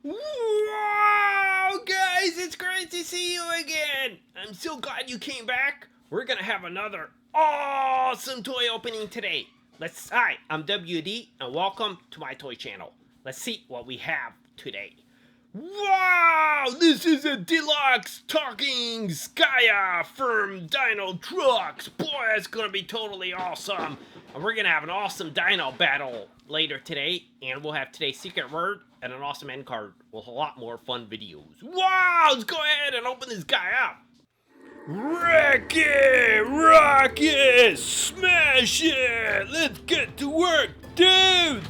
Wow, guys, it's great to see you again. I'm so glad you came back. We're gonna have another awesome toy opening today. Hi, I'm WD, and welcome to my toy channel. Let's see what we have today. Wow, this is a deluxe talking Skya from Dinotrux. Boy, that's gonna be totally awesome. And we're gonna have an awesome dino battle later today, and we'll have today's secret word and an awesome end card with a lot more fun videos. Wow, let's go ahead and open this guy up. Wreck it! Rock it! Smash it! Let's get to work, dude!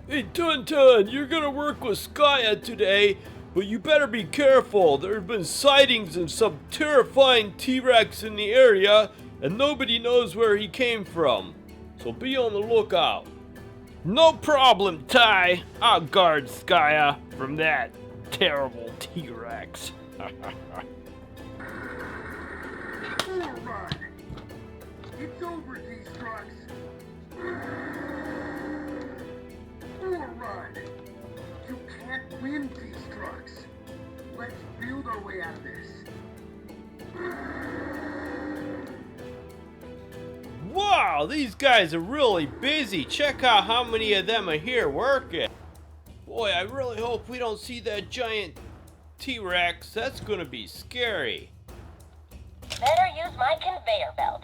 Hey Tun, you're gonna work with Skya today, but you better be careful. There have been sightings of some terrifying T-Rex in the area, and nobody knows where he came from. So be on the lookout. No problem, Ty. I'll guard Skya from that terrible T-Rex. Alright. It's over, Dinosaurs. Alright. You can't win, Dinosaurs. Let's build our way out of this. Wow, these guys are really busy. Check out how many of them are here working. Boy, I really hope we don't see that giant T-Rex. That's gonna be scary. Better use my conveyor belt.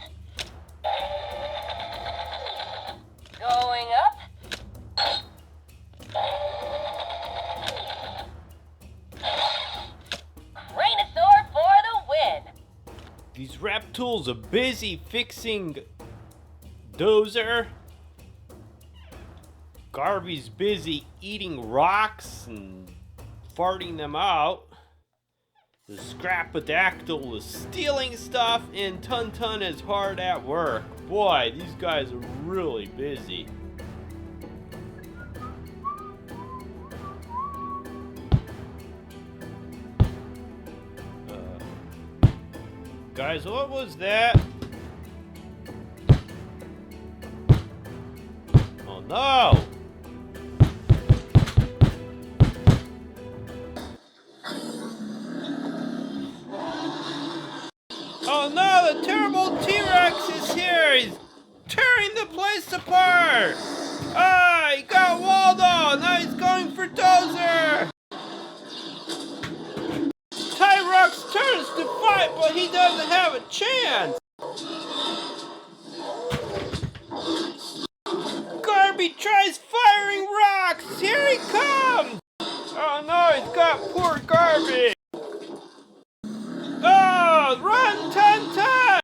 Going up. Dinosaur for the win. These reptiles are busy fixing Dozer. Garby's busy eating rocks and farting them out. The Scrapadactyl is stealing stuff, and Tun is hard at work. Boy, these guys are really busy. Guys, what was that? Oh no! Oh no, the terrible T-Rex is here! He's tearing the place apart! Ah, he got Waldo! Now he's going for Dozer! T-Rex turns to fight, but he doesn't have a chance! Garby tries firing rocks! Here he comes! Oh no, he's got poor Garby! Oh, run, Tun!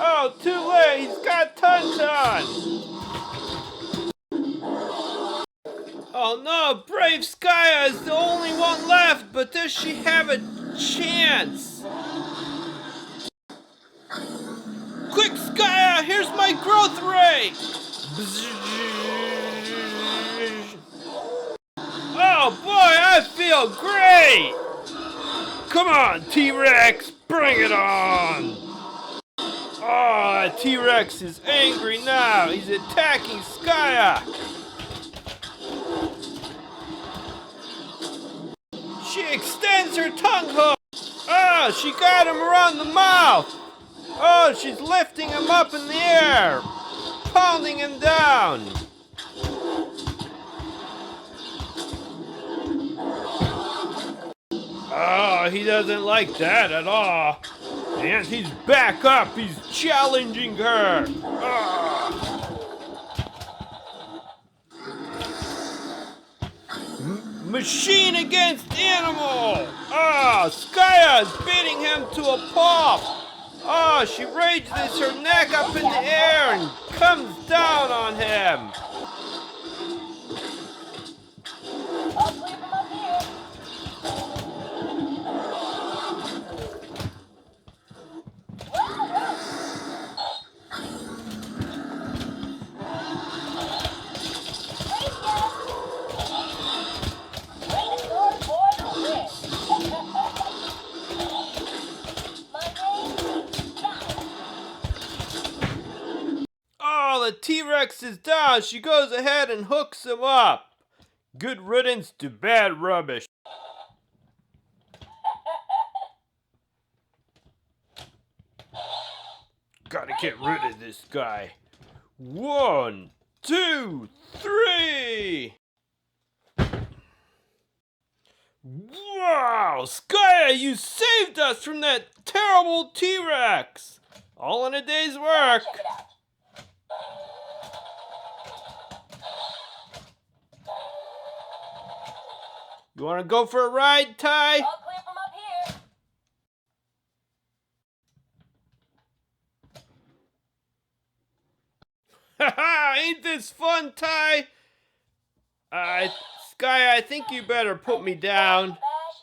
Oh, too late, he's got Tun! Oh no, brave Skya is the only one left, but does she have a chance? Quick, Skya, here's my growth rate! Oh boy, I feel great! Come on, T-Rex, bring it on! Oh, T-Rex is angry now. He's attacking Skya. She extends her tongue hook. Oh, she got him around the mouth. Oh, she's lifting him up in the air, pounding him down. Oh, he doesn't like that at all. And he's back up. He's challenging her. Machine against animal. Skya is beating him to a pulp. Oh, she raises her neck up in the air and comes down on him. I'll sweep him up here. Dinosaur for the win. My name is Oh, the T-Rex is down. She goes ahead and hooks him up. Good riddance to bad rubbish. Gotta get rid of this guy. 1, 2, 3. Wow, Skya, you saved us from that terrible T-Rex. All in a day's work. Check it out. You wanna go for a ride, Ty? All clear from up here. Haha, ain't this fun, Ty? Skya, I think you better put me down. Bash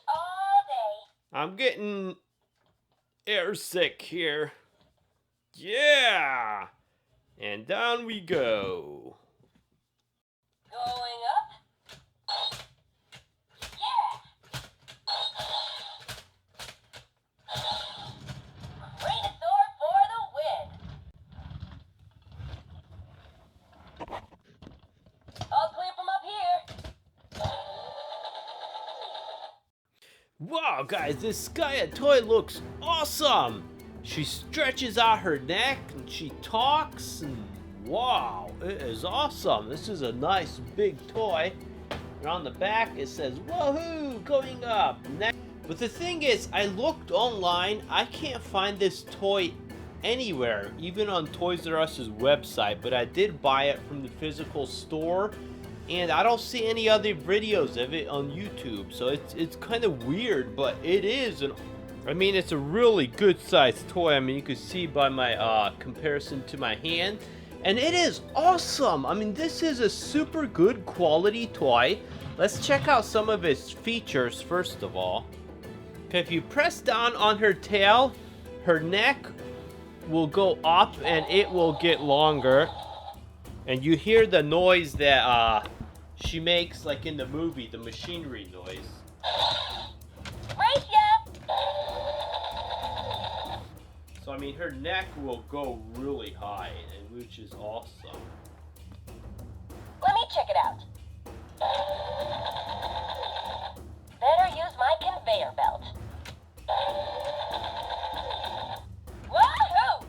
all day. I'm getting airsick here. Yeah! And down we go. Going up. Yeah. Dinosaur for the win. All clear from up here. Wow, guys, this Skya toy looks awesome. She stretches out her neck and she talks, and wow, it is awesome. This is a nice big toy. And on the back it says, woohoo, going up. But the thing is, I looked online, I can't find this toy anywhere, even on Toys R Us's website, but I did buy it from the physical store. And I don't see any other videos of it on YouTube, so it's kind of weird, but it is it's a really good sized toy. I mean, you can see by my comparison to my hand, and it is awesome. I mean, this is a super good quality toy. Let's check out some of its features first of all. Okay, if you press down on her tail, her neck will go up and it will get longer. And you hear the noise that she makes, like in the movie, the machinery noise. Right, yeah. So I mean, her neck will go really high, which is awesome. Let me check it out. Better use my conveyor belt. Woohoo!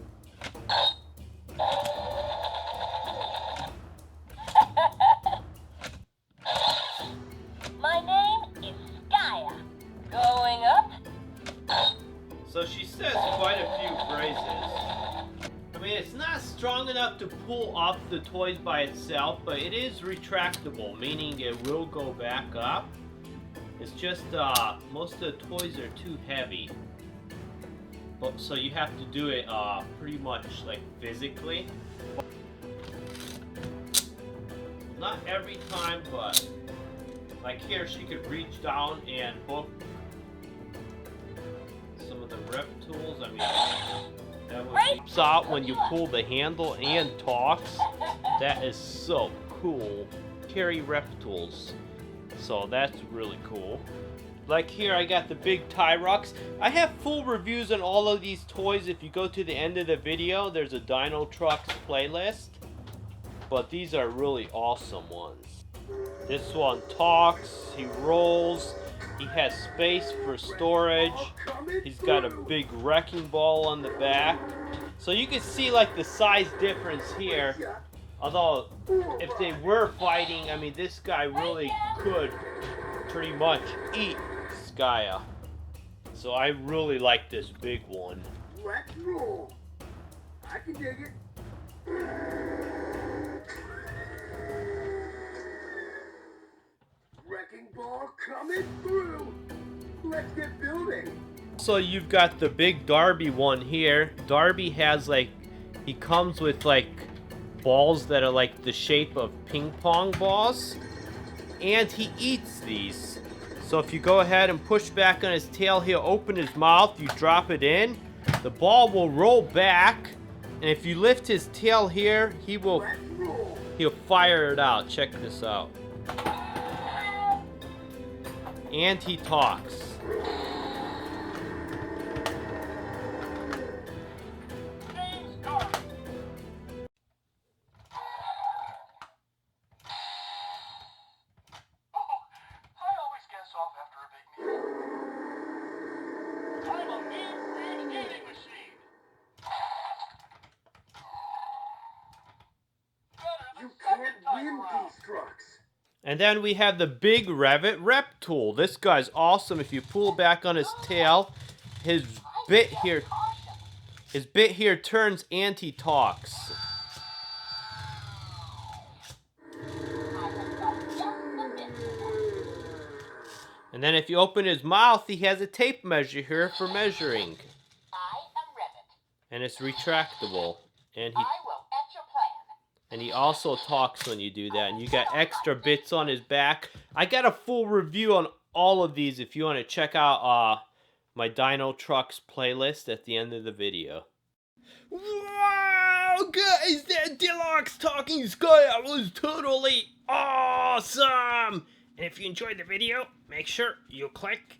My name is Skya. Going up. So she says quite a few phrases. I mean, it's not strong enough to pull up the toys by itself, but it is retractable, meaning it will go back up. It's just most of the toys are too heavy. But so you have to do it pretty much like physically. Not every time, but like here she could reach down and hook some of the rep tools. I mean, that pops out when you pull the handle and talks. That is so cool. Carry rep tools. So that's really cool. Like here I got the big Dinotrux. I have full reviews on all of these toys. If you go to the end of the video, there's a Dinotrux playlist. But these are really awesome ones. This one talks, he rolls, he has space for storage. He's got a big wrecking ball on the back. So you can see like the size difference here. Although, if they were fighting, I mean, this guy really could pretty much eat Skya. So I really like this big one. Let's roll. I can dig it. Wrecking ball coming through. Let's get building. So you've got the big Darby one here. Darby has like, he comes with like balls that are like the shape of ping pong balls. And he eats these. So if you go ahead and push back on his tail, he'll open his mouth, you drop it in, the ball will roll back, and if you lift his tail here, he'll fire it out. Check this out. And he talks. You can't win these trucks. And then we have the big Revit Rep tool. This guy's awesome. If you pull back on his tail, his bit here turns anti-tox. And then if you open his mouth, he has a tape measure here for measuring. I am Revit. And it's retractable. And I will etch your plan. he also talks when you do that. And you got extra bits on his back. I got a full review on all of these if you want to check out my Dinotrux playlist at the end of the video. Wow, guys, that deluxe talking Skya was totally awesome! And if you enjoyed the video, make sure you click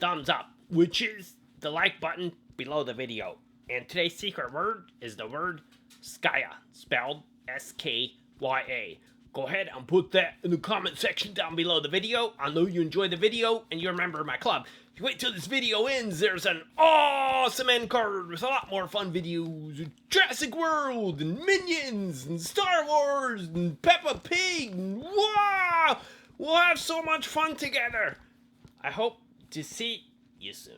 thumbs up, which is the like button below the video. And today's secret word is the word Skya, spelled S-K-Y-A. Go ahead and put that in the comment section down below the video. I know you enjoyed the video and you're a member of my club. If you wait till this video ends, there's an awesome end card with a lot more fun videos of Jurassic World and Minions and Star Wars and Peppa Pig. And wow! We'll have so much fun together. I hope to see you soon.